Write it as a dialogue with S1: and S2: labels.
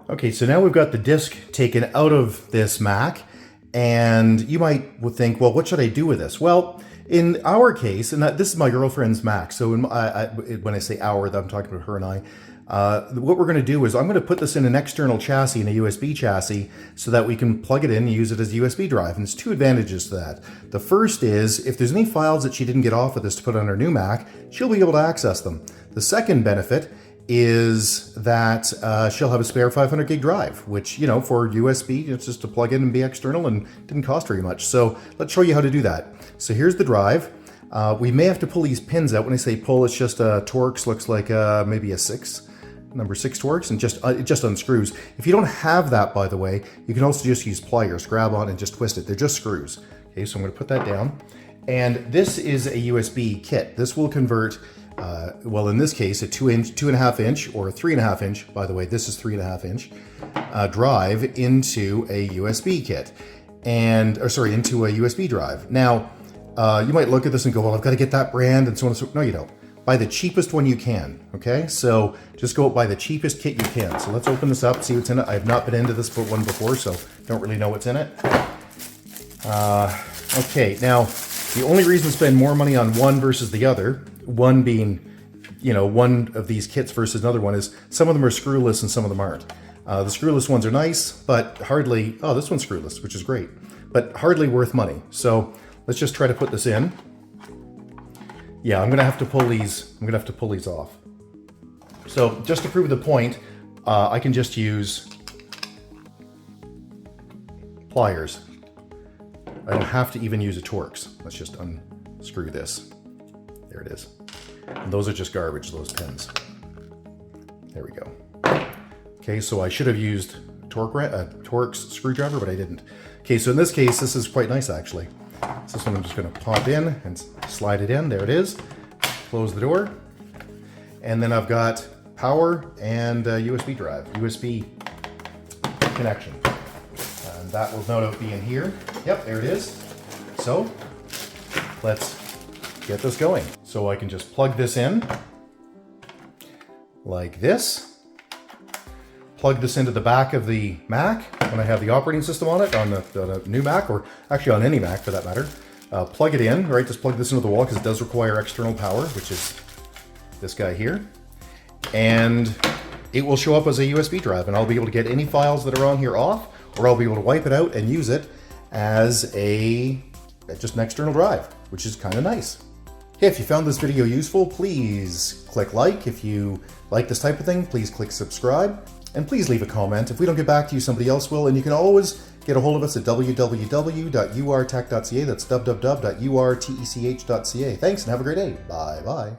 S1: Okay, so now we've got the disk taken out of this Mac, and you might think, well, what should I do with this? Well, in our case, and this is my girlfriend's Mac, so when I say our, I'm talking about her and I, what we're going to do is I'm going to put this in an external chassis, in a USB chassis, so that we can plug it in and use it as a USB drive. And there's two advantages to that. The first is, if there's any files that she didn't get off of this to put on her new Mac, she'll be able to access them. The second benefit is that she'll have a spare 500 gig drive, which, you know, for USB, it's just to plug in and be external and didn't cost very much. So let's show you how to do that. So here's the drive. We may have to pull these pins out. When I say pull, it's just Torx, looks like maybe a number 6 Torx, and it just unscrews. If you don't have that, by the way, you can also just use pliers, grab on and just twist it. They're just screws. Okay, so I'm going to put that down. And this is a USB kit. This will convert, well, in this case, a 2.5 inch or a 3.5 inch, by the way, this is 3.5 inch, drive into a USB kit. Into a USB drive. Now, you might look at this and go, well, I've got to get that brand and so on and so on. No, you don't. Buy the cheapest one you can, okay? So just go buy the cheapest kit you can. So let's open this up, see what's in it. I have not been into this one before, so don't really know what's in it. Okay, now, the only reason to spend more money on one versus the other, one being, you know, one of these kits versus another one, is some of them are screwless and some of them aren't. The screwless ones are nice, but hardly, oh, this one's screwless, which is great, but hardly worth money. So let's just try to put this in. Yeah, I'm gonna have to pull these off. So just to prove the point, I can just use pliers. I don't have to even use a Torx. Let's just unscrew this. There it is. And those are just garbage, those pins. There we go. Okay, so I should have used a Torx screwdriver, but I didn't. Okay, so in this case, this is quite nice actually. So this one I'm just going to pop in and slide it in. There it is. Close the door. And then I've got power and USB drive, USB connection. And that will no doubt be in here. Yep, there it is. So let's get this going. So I can just plug this in like this. Plug this into the back of the Mac when I have the operating system on it, on the new Mac, or actually on any Mac for that matter. Plug it in, right? Just plug this into the wall because it does require external power, which is this guy here. And it will show up as a USB drive, and I'll be able to get any files that are on here off, or I'll be able to wipe it out and use it as just an external drive, which is kind of nice. Hey, if you found this video useful, please click like. If you like this type of thing, please click subscribe. And please leave a comment. If we don't get back to you, somebody else will. And you can always get a hold of us at www.urtech.ca. That's www.urtech.ca. Thanks and have a great day. Bye-bye.